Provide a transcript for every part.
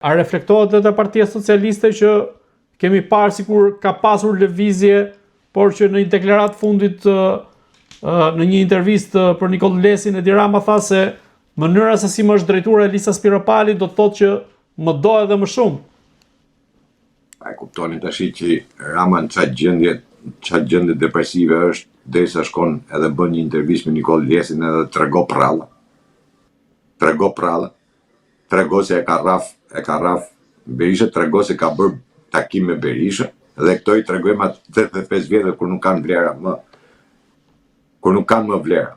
A reflektohet edhe Partia Socialiste që kemi parë sikur ka pasur lëvizje, por që në një deklaratë fundit në një intervistë për Nikoll Lesin Edi Rama tha se mënyra se si më është drejtuar Elisa Spiropali do të thotë që më do edhe më shumë. A kuptoni tash që Rama në çfarë gjendje depresive është, derisa shkon edhe bën një intervistë me Nikoll Lesin edhe trego prralla. Trego se e ka rraf Berisha, trego se ka bërë takim me Berisha, dhe këto i tregojmë atë 85 vjetë kur nuk kanë vlera më. Kur nuk kanë më vlera.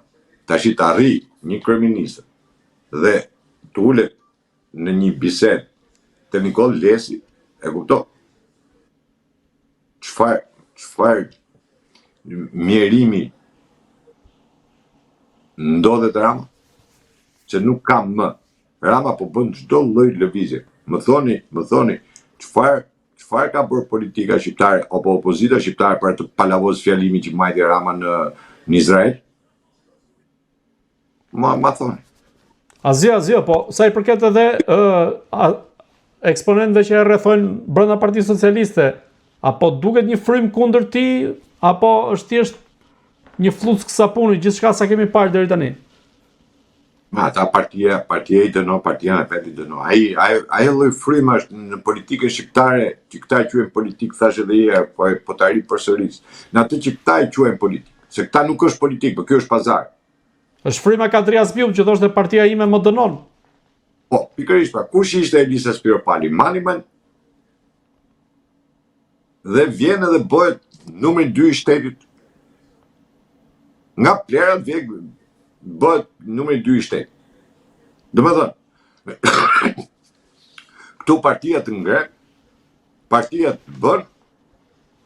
Tash të arri një kryeminist dhe të ulet në një bisedë te Nikoll Lesi, e kupton? Çfarë mjerimi ndodhet Rama? Se nuk kam më. Rama po bën çdo lloj lëvizje. Më thoni, çfarë ka bërë politika shqiptare apo opozita shqiptare për të palavos fjalimin që majti Rama në Izrael? Ma thoni. Azia, po sa i përket edhe eksponentëve që e rrethojnë brenda Partisë Socialiste, apo duket një frym kundër ti, apo është thjesht një fluck sapuni, gjithçka sa kemi parë deri tani? Ata partia i dënon, partia e vet i dënon. Ai lloj fryma është në politikën shqiptare, që këta e quajnë politikë, thash edhe herë, po ta ri përsëris. Në atë që këta e quajnë politikë, se këta nuk është politikë, por kjo është pazar. Është fryma Kadrias Biu që thoshte partia ime më dënon. Po, pikërisht, kush ishte Elisa Spiropali? Maliman. Dhe vjen edhe bëhet numri 2 i shtetit. Nga plerat bëhet numri 2 i shtetit. Domethënë, këtu partia të ngre, partia të bën,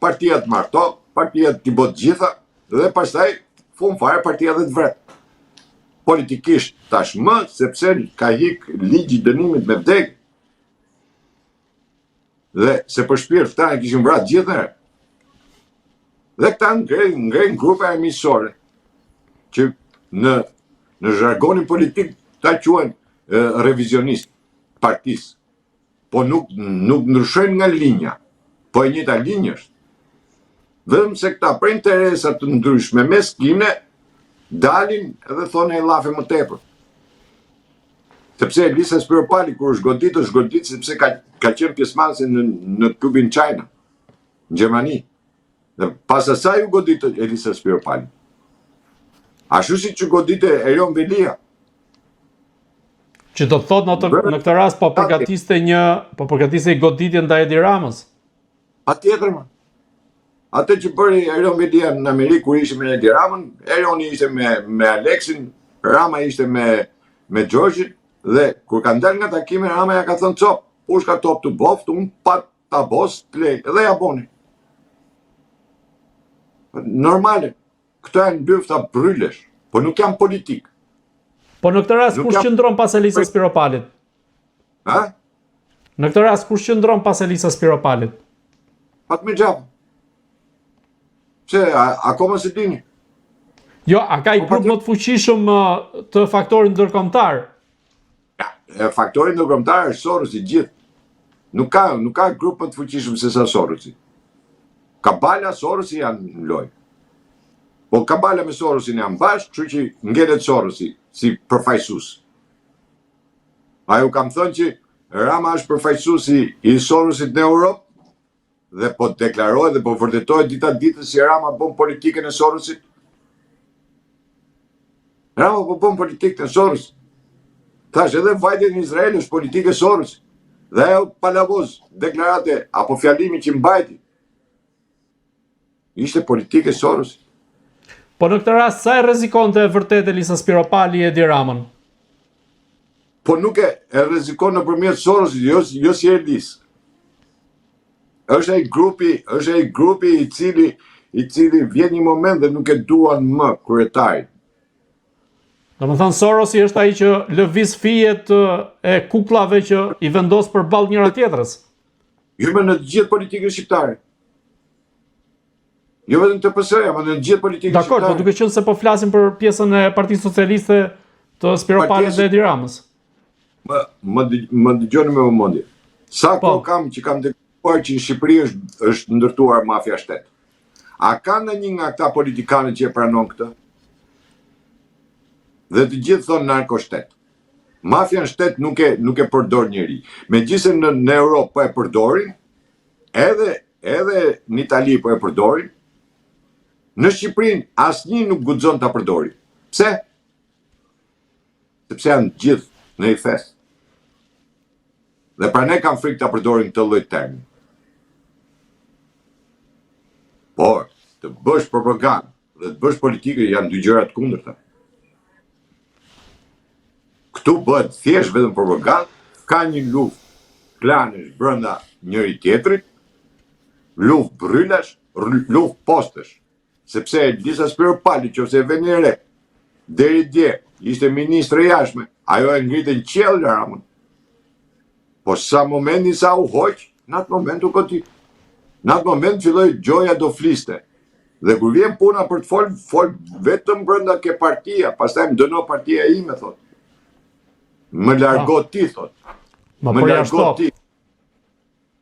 partia të marto, partia të bot gjitha, dhe pastaj fund fare partia dhe të vret. Politikisht tashmë, sepse ka hik ligji dënimit me vdekje. Dhe se për shpirt këta e kishin vrarë gjithëherë. Dhe këta ngrenë grupe emisore, që në zhargonin politik ta quajnë revizionist partisë. Po nuk ndryshojnë nga linja, po e njëjta linjë është. Vetëm se këta për interesa të ndryshme meskine dalin edhe thonë e llafe më tepër. Sepse Elisa Spiropali kur është godit sepse ka qenë pjesëmarrëse në klubin China, në Gjermani. Dhe pas asaj u godit Elisa Spiropali. Ashtu si që godit Erion Velia. Që do të thotë në këtë rast po përgatiste një goditje ndaj Edi Ramës. Patjetër më. Atë që bëri Erion Velia në Amerikë kur ishte me Edi Ramën, Erioni ishte me Aleksin, Rama ishte me Gjorgjin, dhe kur kanë dalë nga takime, Rama ja ka thënë cop, ush ka top të boft, unë pat ta bos të lej, edhe ja boni. Normale, këto janë mbyfta brylesh, po nuk janë politik. Po në këtë rast kush qëndron pas Elisa Spiropalit? Ha? Në këtë rast kush qëndron pas Elisa Spiropalit? Pat me gjapë. Pse, akoma se dini. Jo, a ka i grup më të fuqishëm të faktorit ndërkombëtar? Faktori ndërkombëtar është Sorosi gjithë. Nuk ka grup më të fuqishëm se sa Sorosi. Kabala, Sorosi janë në lojë. Po Kabala me Sorosin janë bashkë, kështu që ngelet Sorosi si përfaqësues. Ajo kam thënë që Rama është përfaqësuesi i Sorosit në Europë, dhe po deklarohet dhe po vërtetohet dita ditës si Rama bën politikën e Sorosit. Rama po bën politikën e Sorosit. Thash edhe vajtja në Izrael është politikë e Sorosit. Dhe ajo palavoz deklarate apo fjalimi që mbajti ishte politikë e Sorosit. Po në këtë rast sa e rrezikonte vërtet Elisa Spiropali Edi Ramën? Po nuk e rrezikon nëpërmjet Sorosit, jo si Elis. Është ai grupi i cili vjen një moment dhe nuk e duan më kryetarin. Domethënë Sorosi është ai që lëviz fijet e kukullave që i vendos përballë njëra tjetrës. Jo më në të gjithë politikën shqiptare. Jo vetëm të PS-ja, por në të gjithë politikën shqiptare. Dakor, po duke qenë se po flasim për pjesën e Partisë Socialiste të Spiropalit dhe Edi Ramës. Më dëgjoni me vëmendje. Sa kohë kam që kam deklaruar që në Shqipëri është ndërtuar mafia shtet. A ka ndonjë nga këta politikanët që e pranon këtë? Dhe të gjithë thonë narkoshtet. Mafia në shtet nuk e përdor njeri. Megjithëse në Europë po e përdorin, edhe në Itali po e përdorin, në Shqipërinë asnjë nuk guxon ta përdori. Pse? Sepse janë gjithë në i fest. Dhe pra ne kam frikë ta përdorin këtë lloj termi. Por, të bësh propagandë dhe të bësh politikë janë dy gjëra të kundërta. Këtu bëhet thjesht vetëm propagandë, ka një luftë klanesh brenda njëri tjetrit, luftë brylash, luftë postesh. Sepse Elisa Spiropali, nëse vjen re, deri dje ishte ministre jashtme, ajo e ngritën qiell Ramën. Po sa momenti sa u hoq, në atë moment u godit. Në atë moment filloi gjoja do fliste. Dhe kur vjen puna për të fol vetëm brenda ke partia, pastaj më dëno partia ime, thot. Më largo ti, thot. Më largo ti.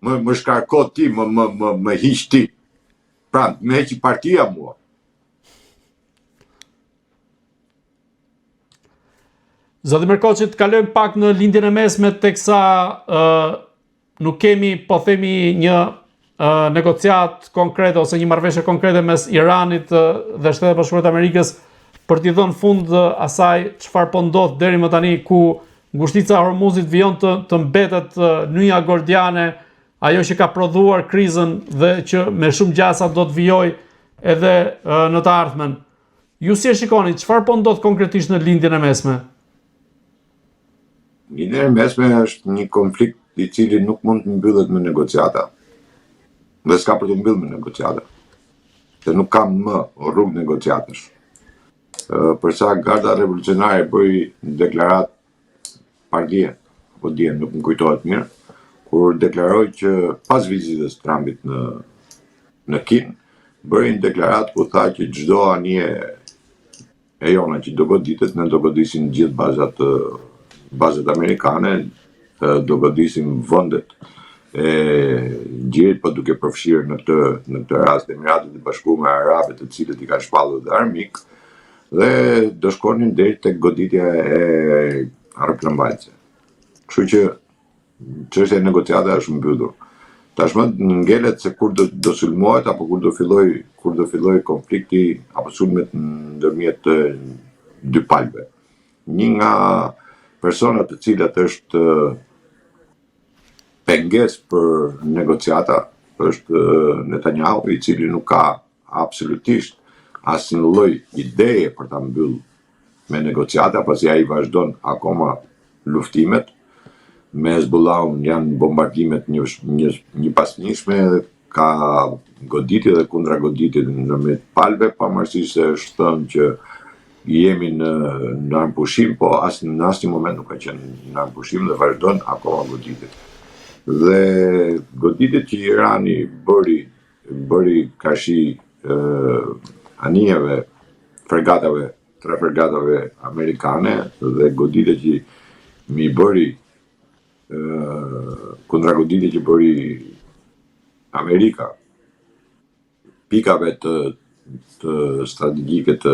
Më shkarko ti, më hiq ti. Pra, më heqi partia mua. Zoti Merkoçi, të kalojmë pak në lindjen e mesme, teksa nuk kemi, po themi, një negociat konkrete ose një marrëveshje konkrete mes Iranit dhe Shtetet Bashkuara të Amerikës për t'i dhënë fund asaj çfarë po ndodh deri më tani, ku ngushtica e Hormuzit vijon të mbetet nyja gordiane, ajo që ka prodhuar krizën dhe që me shumë gjasa do të vijojë edhe në të ardhmen. Ju si e shikoni, çfarë po ndodh konkretisht në lindjen e mesme? Lindja e mesme është një konflikt i cili nuk mund të mbyllet me negociata. Dhe s'ka për të mbyllur me negociata. Se nuk ka më rrugë negociatash. Përsa Garda Revolucionare bëri deklarat pardje, apo dje, nuk më kujtohet mirë, kur deklaroi që pas vizitës Trumpit në Kinë, bëri një deklarat ku tha që çdo anije e jona që do goditet, ne do godisim gjithë bazat amerikane, do godisim vendet e gjirit, po duke përfshirë në këtë rast Emiratet e Bashkuara Arabe, të cilët i ka shpallur dhe armik, dhe do shkonin deri tek goditja e aeroplanbajtëse. Kështu që çështja e negociatave është mbyllur. Tashmë ngelet se kur do sulmohet apo kur do filloj konflikti apo sulmet ndërmjet dy palëve. Një nga personat të cilat është pengesë për negociata është Netanyahu, i cili nuk ka absolutisht asnjë lloj ideje për ta mbyllur me negociata, pasi ai vazhdon akoma luftimet. Me Hezbollahun janë bombardimet një pas njëshme, ka goditje dhe kundra goditje ndërmjet palëve, pavarësisht se është thënë që jemi në armpushim, po në asnjë moment nuk ka qenë në armpushim dhe vazhdon akoma goditjet. Dhe goditjet që Irani bëri kashi anijeve, tre fregatave amerikane, dhe goditjet që mi bëri kontragoditje që bëri Amerika, pikave të strategjike të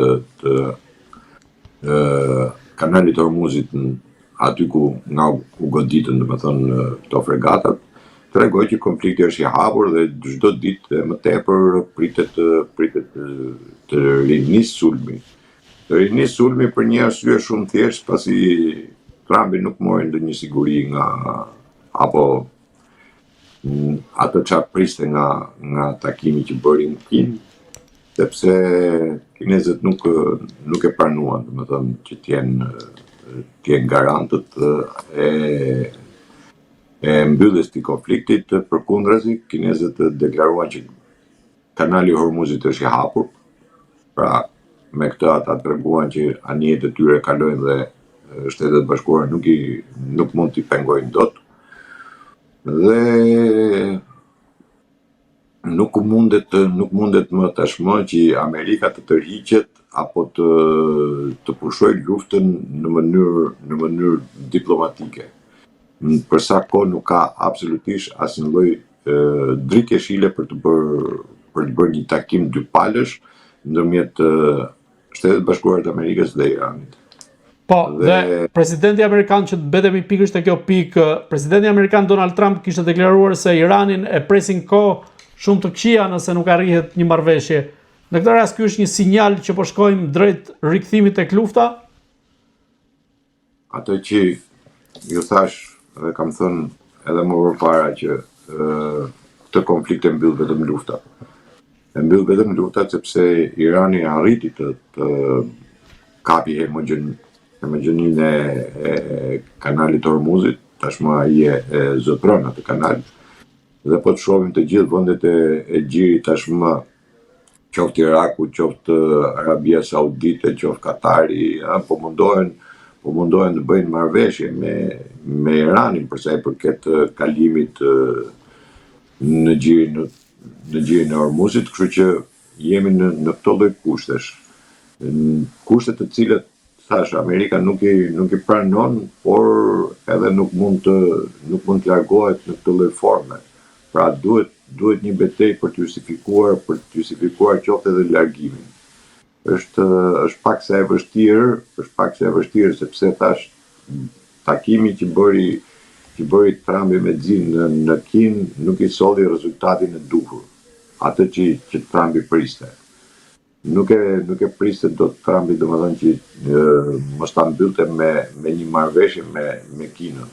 kanalit Hormuzit, aty ku u goditën, domethënë, këto fregatat, tregoj që konflikti është i hapur dhe çdo ditë më tepër pritet të rinis sulmi. Të rinis sulmi për një arsye shumë thjesht, pasi Trumpi nuk mori ndonjë siguri apo ato çfarë priste nga takimi që bëri në Kinë, sepse kinezët nuk e pranuan, domethënë, që t'jenë garantët e mbylljes të konfliktit. Përkundrazi, kinezët deklaruan që kanali Hormuzit është i hapur. Pra, me këtë ata treguan që anijet e tyre kalojnë dhe Shtetet Bashkuara nuk mund t'i pengojnë dot. Dhe nuk mundet më tashmë që Amerika të tërhiqet apo të pushojë luftën në mënyrë diplomatike. për sa kohë nuk ka absolutisht asnjë lloj dritje shile për të bërë një takim dypalësh ndërmjet Shtetet Bashkuara të Amerikës dhe Iranit. Po, dhe presidenti amerikan, që të betemi pikërisht te kjo pikë, presidenti amerikan Donald Trump kishte deklaruar se Iranin e presin kohë shumë të këqija nëse nuk arrihet një marrëveshje. Në këtë rast ky është një sinjal që po shkojmë drejt rikthimit tek lufta? Atë që ju thash dhe kam thënë edhe më përpara që këtë konflikt e mbyll vetëm lufta. E mbyll vetëm lufta sepse Irani arriti të kapi hemogjeninë e kanalit Hormuzit, tashmë ai e zotron atë kanal. Dhe po të shohim të gjithë vendet e gjirit tashmë, qoftë Iraku, qoftë Arabia Saudite, qoftë Katari, po mundohen të bëjnë marrëveshje me Iranin për sa i përket kalimit në gjirin e Hormuzit, kështu që jemi në këto lloj kushtesh. Kushte të cilët thash Amerika nuk i pranon, por edhe nuk mund të largohet në këtë lloj forme. Pra duhet një betejë për të justifikuar qoftë edhe largimin. Është pak sa e vështirë sepse thash takimi që bëri Trumpi me Xi në Kinë nuk i solli rezultatin e duhur, atë që Trumpi priste. Nuk e priste dot Trumpi, domethënë që mos ta mbyllte me një marrëveshje me Kinën.